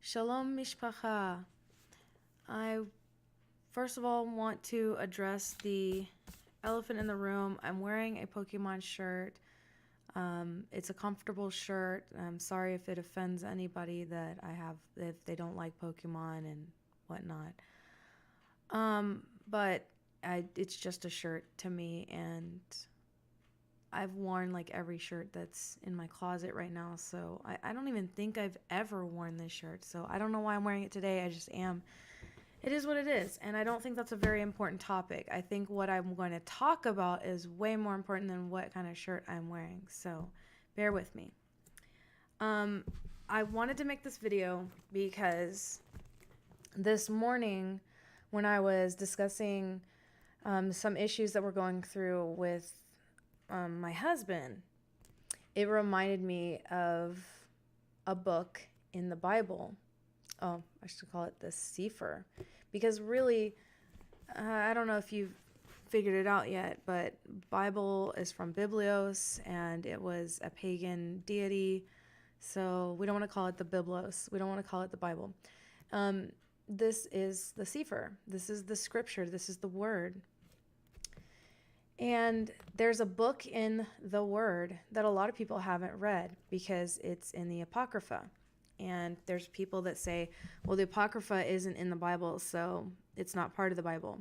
Shalom Mishpacha. I first of all want to address the elephant in the room. I'm wearing a Pokemon shirt. It's a comfortable shirt. I'm sorry if it offends anybody that I have, if they don't like Pokemon and whatnot. But it's just a shirt to me, and I've worn like every shirt that's in my closet right now, so I don't even think I've ever worn this shirt, so I don't know why I'm wearing it today. I just am. It is what it is, and I don't think that's a very important topic. I think what I'm going to talk about is way more important than what kind of shirt I'm wearing, so bear with me. I wanted to make this video because this morning when I was discussing some issues that we're going through with my husband, it reminded me of a book in the Bible. Oh, I should call it the Sefer, because really, I don't know if you've figured it out yet, but Bible is from Biblios, and it was a pagan deity, so we don't want to call it the Biblos. We don't want to call it the Bible. This is the Sefer. This is the scripture. This is the word. And there's a book in the Word that a lot of people haven't read because it's in the Apocrypha. And there's people that say, well, the Apocrypha isn't in the Bible, so it's not part of the Bible.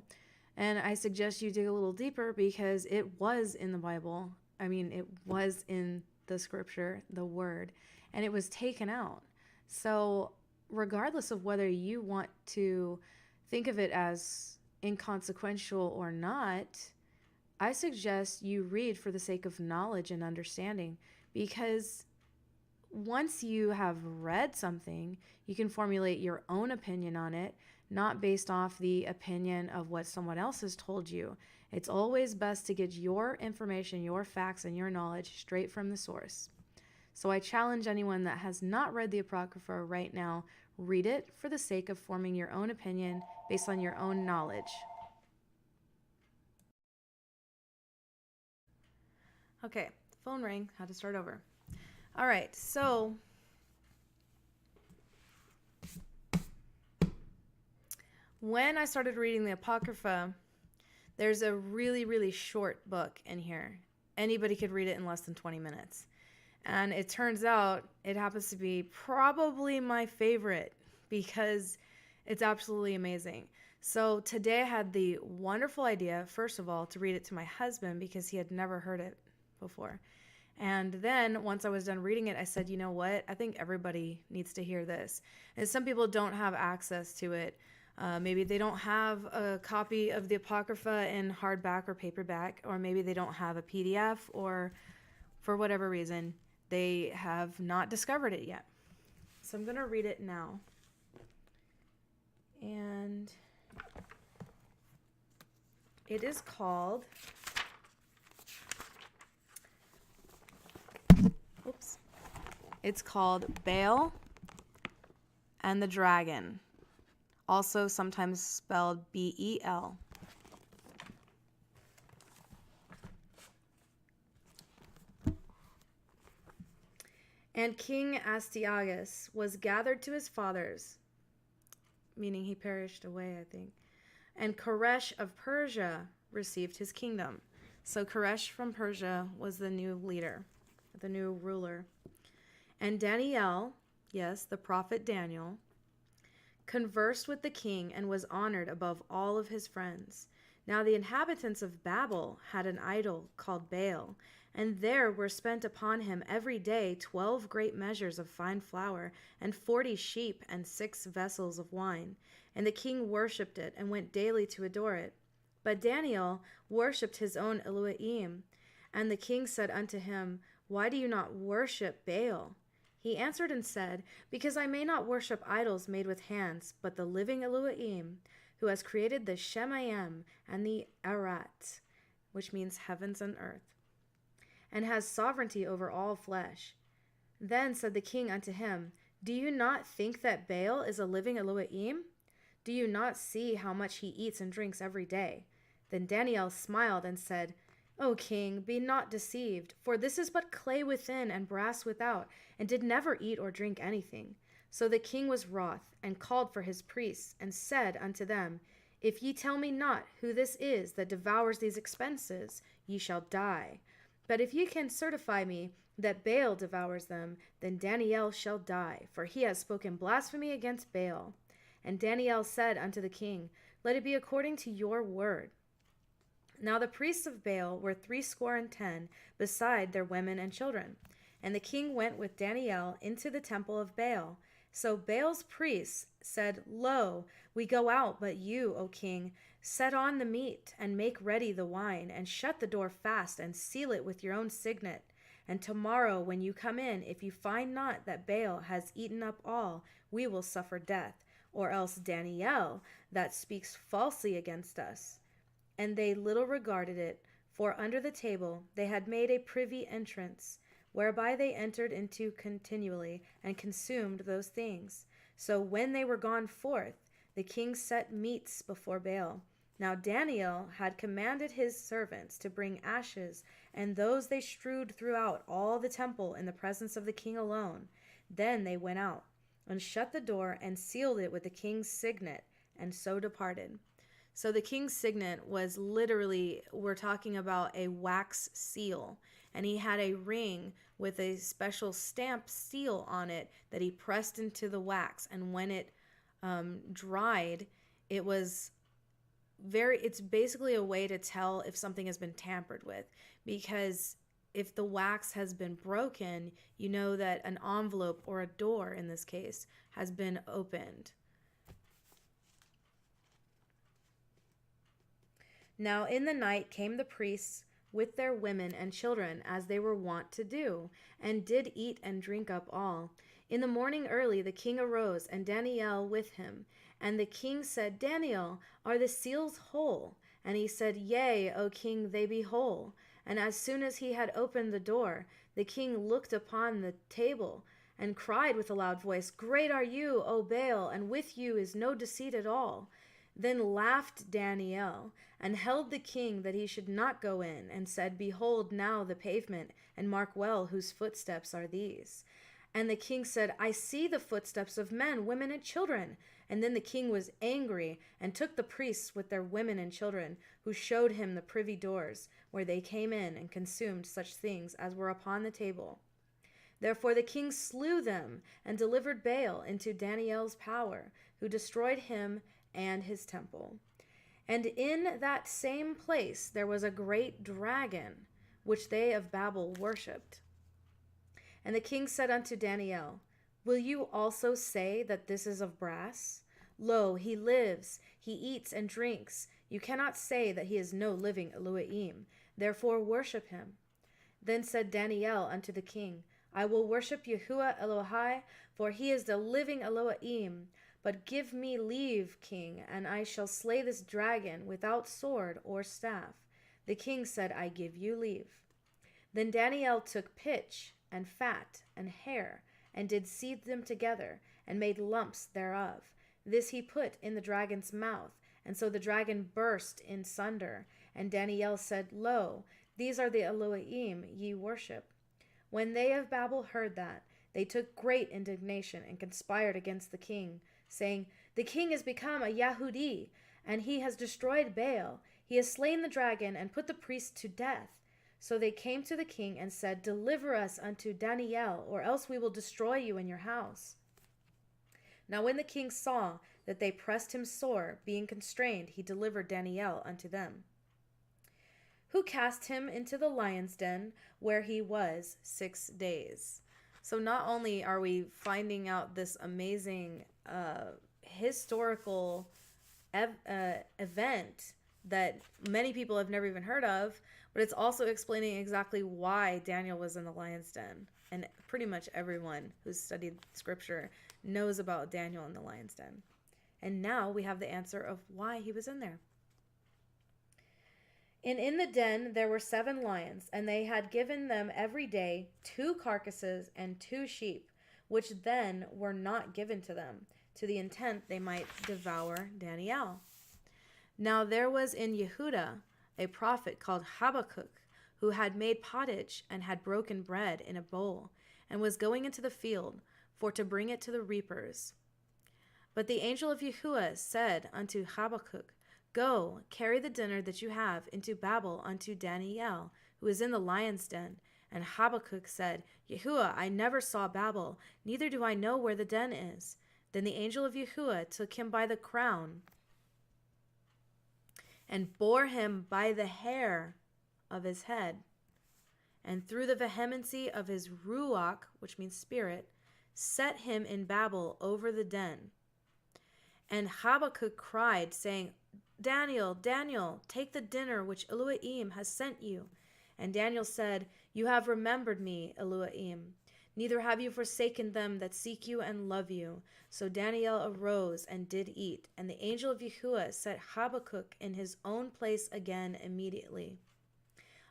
And I suggest you dig a little deeper because it was in the Bible. I mean, it was in the scripture, the Word, and it was taken out. So regardless of whether you want to think of it as inconsequential or not, I suggest you read for the sake of knowledge and understanding, because once you have read something, you can formulate your own opinion on it, not based off the opinion of what someone else has told you. It's always best to get your information, your facts, and your knowledge straight from the source. So I challenge anyone that has not read the Apocrypha right now, read it for the sake of forming your own opinion based on your own knowledge. Okay, phone rang, had to start over. All right, so when I started reading the Apocrypha, there's a really, really short book in here. Anybody could read it in less than 20 minutes. And it turns out it happens to be probably my favorite because it's absolutely amazing. So today I had the wonderful idea, first of all, to read it to my husband because he had never heard it before. And then once I was done reading it, I said, you know what? I think everybody needs to hear this. And some people don't have access to it. Maybe they don't have a copy of the Apocrypha in hardback or paperback, or maybe they don't have a PDF, or for whatever reason, they have not discovered it yet. So I'm going to read it now. And it is called... It's called Baal and the Dragon, also sometimes spelled B-E-L. And King Astyages was gathered to his fathers, meaning he perished away, I think. And Koresh of Persia received his kingdom. So Koresh from Persia was the new leader, the new ruler. And Daniel, yes, the prophet Daniel, conversed with the king and was honored above all of his friends. Now the inhabitants of Babel had an idol called Baal, and there were spent upon him every day 12 great measures of fine flour, and 40 sheep, and 6 vessels of wine. And the king worshipped it, and went daily to adore it. But Daniel worshipped his own Elohim. And the king said unto him, Why do you not worship Baal? He answered and said, Because I may not worship idols made with hands, but the living Elohim, who has created the Shemayim and the Arat, which means heavens and earth, and has sovereignty over all flesh. Then said the king unto him, Do you not think that Baal is a living Elohim? Do you not see how much he eats and drinks every day? Then Daniel smiled and said, O king, be not deceived, for this is but clay within and brass without, and did never eat or drink anything. So the king was wroth, and called for his priests, and said unto them, If ye tell me not who this is that devours these expenses, ye shall die. But if ye can certify me that Baal devours them, then Daniel shall die, for he has spoken blasphemy against Baal. And Daniel said unto the king, Let it be according to your word. Now the priests of Baal were 70, beside their women and children. And the king went with Daniel into the temple of Baal. So Baal's priests said, Lo, we go out, but you, O king, set on the meat, and make ready the wine, and shut the door fast, and seal it with your own signet. And tomorrow when you come in, if you find not that Baal has eaten up all, we will suffer death, or else Daniel, that speaks falsely against us. And they little regarded it, for under the table they had made a privy entrance, whereby they entered into continually, and consumed those things. So when they were gone forth, the king set meats before Baal. Now Daniel had commanded his servants to bring ashes, and those they strewed throughout all the temple in the presence of the king alone. Then they went out, and shut the door, and sealed it with the king's signet, and so departed. So the king's signet was literally, we're talking about a wax seal. And he had a ring with a special stamp seal on it that he pressed into the wax. And when it dried, it's basically a way to tell if something has been tampered with. Because if the wax has been broken, you know that an envelope, or a door in this case, has been opened. Now in the night came the priests with their women and children, as they were wont to do, and did eat and drink up all. In the morning early the king arose, and Daniel with him. And the king said, Daniel, are the seals whole? And he said, Yea, O king, they be whole. And as soon as he had opened the door, the king looked upon the table, and cried with a loud voice, Great are you, O Baal, and with you is no deceit at all. Then laughed Daniel, and held the king that he should not go in, and said, Behold now the pavement, and mark well whose footsteps are these. And the king said, I see the footsteps of men, women, and children. And then the king was angry, and took the priests with their women and children, who showed him the privy doors, where they came in and consumed such things as were upon the table. Therefore the king slew them, and delivered Baal into Daniel's power, who destroyed him and his temple. And in that same place there was a great dragon, which they of Babel worshipped. And the king said unto Daniel, Will you also say that this is of brass? Lo, he lives, he eats and drinks. You cannot say that he is no living Elohim. Therefore worship him. Then said Daniel unto the king, I will worship Yahuwah Elohai, for he is the living Elohim. But give me leave, king, and I shall slay this dragon without sword or staff. The king said, I give you leave. Then Daniel took pitch and fat and hair, and did seethe them together, and made lumps thereof. This he put in the dragon's mouth, and so the dragon burst in sunder. And Daniel said, Lo, these are the Elohim ye worship. When they of Babel heard that, they took great indignation, and conspired against the king, saying, The king is become a Yahudi, and he has destroyed Baal. He has slain the dragon, and put the priests to death. So they came to the king, and said, Deliver us unto Daniel, or else we will destroy you in your house. Now when the king saw that they pressed him sore, being constrained, he delivered Daniel unto them, who cast him into the lion's den, where he was 6 days. So not only are we finding out this amazing historical event that many people have never even heard of, but it's also explaining exactly why Daniel was in the lion's den. And pretty much everyone who's studied scripture knows about Daniel in the lion's den. And now we have the answer of why he was in there. And in the den there were 7 lions, and they had given them every day 2 carcasses and 2 sheep, which then were not given to them, to the intent they might devour Daniel. Now there was in Yehuda a prophet called Habakkuk, who had made pottage and had broken bread in a bowl, and was going into the field for to bring it to the reapers. But the angel of Yahuwah said unto Habakkuk, Go, carry the dinner that you have into Babel unto Daniel, who is in the lion's den. And Habakkuk said, Yahuwah, I never saw Babel, neither do I know where the den is. Then the angel of Yahuwah took him by the crown and bore him by the hair of his head, and through the vehemency of his ruach, which means spirit, set him in Babel over the den. And Habakkuk cried, saying, Daniel, Daniel, take the dinner which Elohim has sent you. And Daniel said, You have remembered me, Elohim. Neither have you forsaken them that seek you and love you. So Daniel arose and did eat, and the angel of Yahuwah set Habakkuk in his own place again immediately.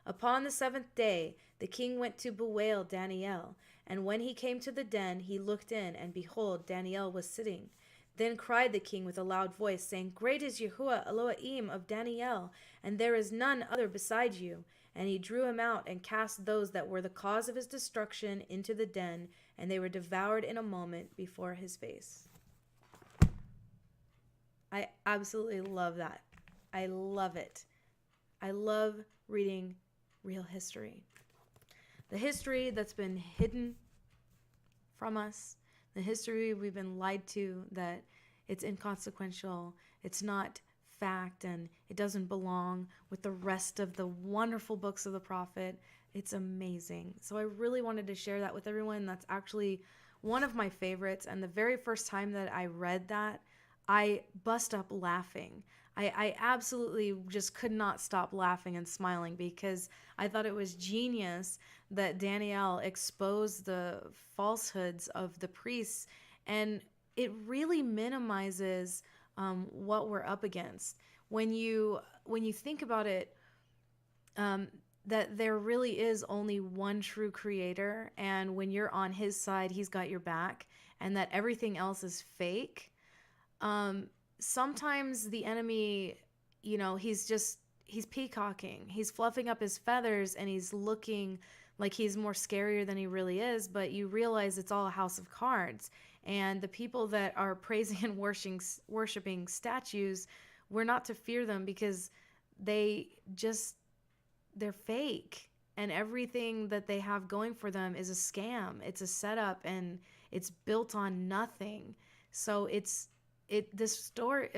Upon the 7th day the king went to bewail Daniel, and when he came to the den, he looked in, and behold, Daniel was sitting. Then cried the king with a loud voice, saying, Great is Yahuwah Elohim of Daniel, and there is none other beside you. And he drew him out and cast those that were the cause of his destruction into the den, and they were devoured in a moment before his face. I absolutely love that. I love it. I love reading real history. The history that's been hidden from us, the history we've been lied to, that it's inconsequential, it's not fact, and it doesn't belong with the rest of the wonderful books of the prophet. It's amazing. So I really wanted to share that with everyone. That's actually one of my favorites. And the very first time that I read that, I bust up laughing. I absolutely just could not stop laughing and smiling, because I thought it was genius that Daniel exposed the falsehoods of the priests, and it really minimizes what we're up against. When you think about it, that there really is only one true creator, and when you're on his side, he's got your back, and that everything else is fake. Sometimes the enemy, he's peacocking. He's fluffing up his feathers, and he's looking like he's more scarier than he really is, but you realize it's all a house of cards. And the people that are praising and worshiping statues, we're not to fear them, because they're fake. And everything that they have going for them is a scam. It's a setup, and it's built on nothing. So this story,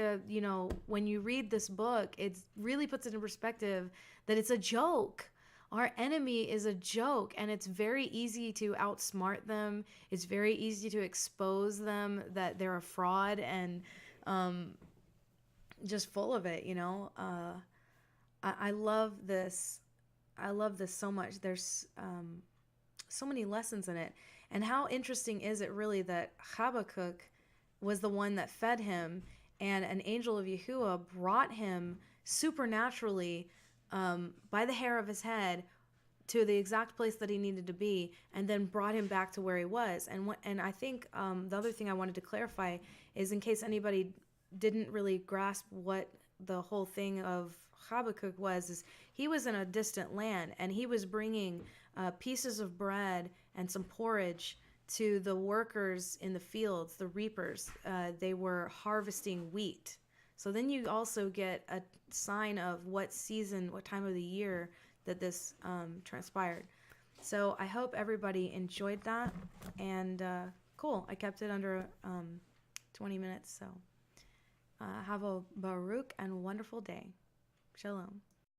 when you read this book, it really puts it in perspective that it's a joke. Our enemy is a joke, and it's very easy to outsmart them. It's very easy to expose them that they're a fraud, and just full of it, I love this. I love this so much. There's so many lessons in it. And how interesting is it really that Habakkuk was the one that fed him, and an angel of Yahuwah brought him supernaturally by the hair of his head to the exact place that he needed to be, and then brought him back to where he was. And I think the other thing I wanted to clarify is, in case anybody didn't really grasp what the whole thing of Habakkuk was, is he was in a distant land, and he was bringing pieces of bread and some porridge to the workers in the fields, the reapers. They were harvesting wheat. So then you also get a sign of what season, what time of the year that this transpired. So I hope everybody enjoyed that. And cool, I kept it under 20 minutes. So have a Baruch and wonderful day. Shalom.